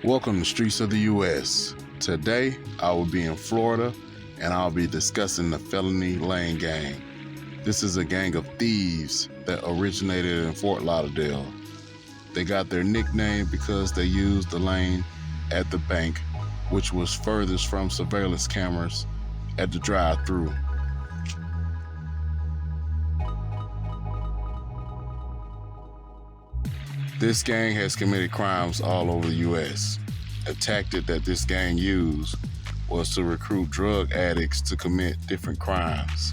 Welcome to Streets of the U.S. Today, I will be in Florida and I'll be discussing the Felony Lane Gang. This is a gang of thieves that originated in Fort Lauderdale. They got their nickname because they used the lane at the bank, which was furthest from surveillance cameras at the drive-thru. This gang has committed crimes all over the U.S. A tactic that this gang used was to recruit drug addicts to commit different crimes.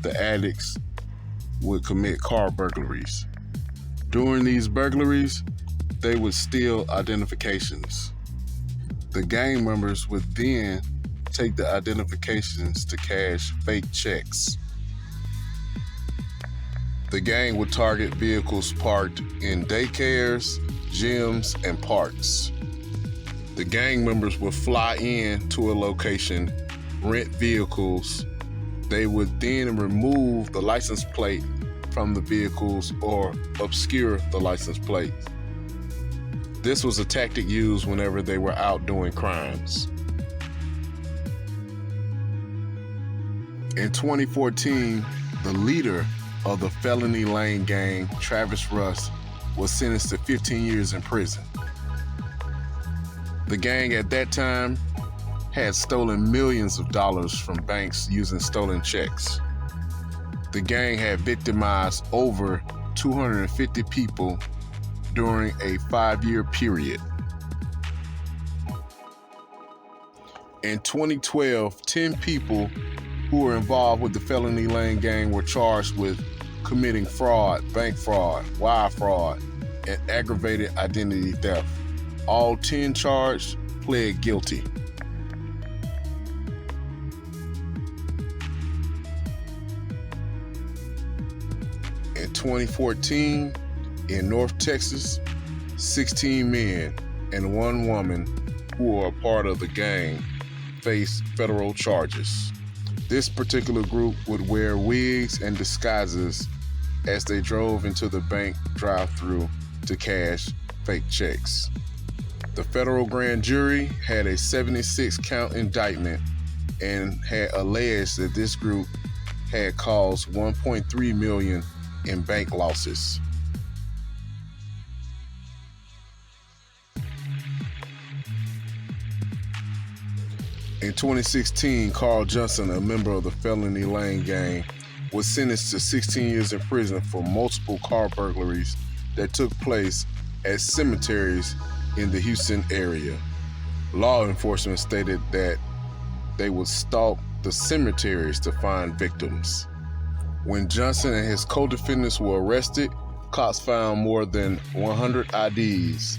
The addicts would commit car burglaries. During these burglaries, they would steal identifications. The gang members would then take the identifications to cash fake checks. The gang would target vehicles parked in daycares, gyms, and parks. The gang members would fly in to a location, rent vehicles. They would then remove the license plate from the vehicles or obscure the license plate. This was a tactic used whenever they were out doing crimes. In 2014, the leader of the Felony Lane Gang, Travis Russ, was sentenced to 15 years in prison. The gang at that time had stolen millions of dollars from banks using stolen checks. The gang had victimized over 250 people during a 5-year period. In 2012, 10 people who were involved with the Felony Lane Gang were charged with committing fraud, bank fraud, wire fraud, and aggravated identity theft. All 10 charged pled guilty. In 2014, in North Texas, 16 men and 1 woman who were a part of the gang faced federal charges. This particular group would wear wigs and disguises as they drove into the bank drive-thru to cash fake checks. The federal grand jury had a 76-count indictment and had alleged that this group had caused $1.3 million in bank losses. In 2016, Carl Johnson, a member of the Felony Lane Gang, was sentenced to 16 years in prison for multiple car burglaries that took place at cemeteries in the Houston area. Law enforcement stated that they would stalk the cemeteries to find victims. When Johnson and his co-defendants were arrested, cops found more than 100 IDs.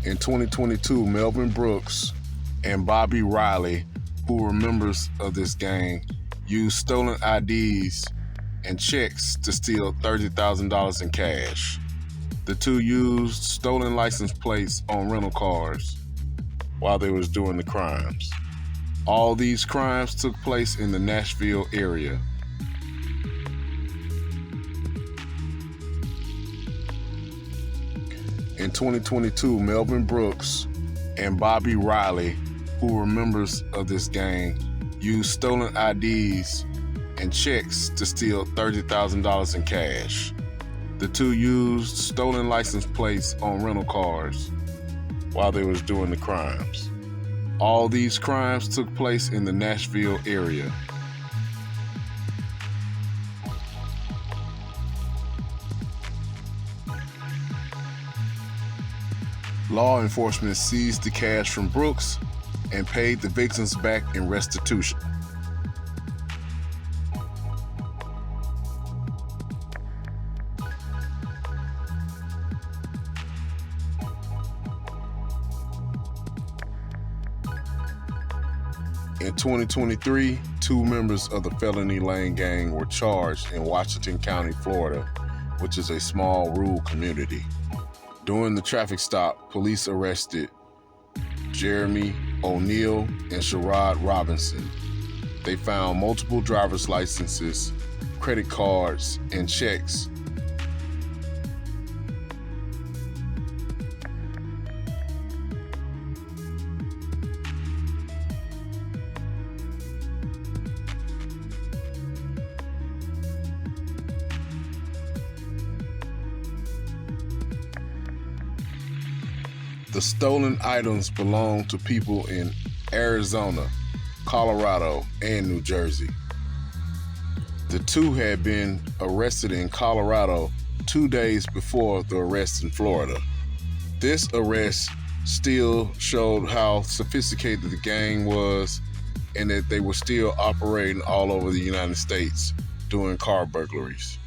In 2022, Melvin Brooks and Bobby Riley, who were members of this gang, used stolen IDs and checks to steal $30,000 in cash. The two used stolen license plates on rental cars while they was doing the crimes. All these crimes took place in the Nashville area. In 2022, Melvin Brooks and Bobby Riley, who were members of this gang, used stolen IDs and checks to steal $30,000 in cash. The two used stolen license plates on rental cars while they was doing the crimes. All these crimes took place in the Nashville area. Law enforcement seized the cash from Brooks and paid the victims back in restitution. In 2023, 2 members of the Felony Lane Gang were charged in Washington County, Florida, which is a small rural community. During the traffic stop, police arrested Jeremy O'Neill and Sherrod Robinson. They found multiple driver's licenses, credit cards, and checks The stolen items belonged to people in Arizona, Colorado, and New Jersey. The two had been arrested in Colorado 2 days before the arrest in Florida. This arrest still showed how sophisticated the gang was and that they were still operating all over the United States doing car burglaries.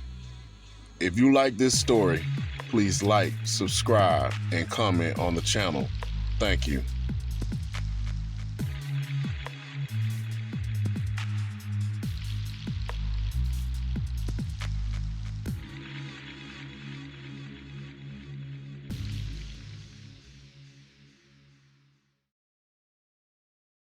If you like this story, please like, subscribe, and comment on the channel. Thank you.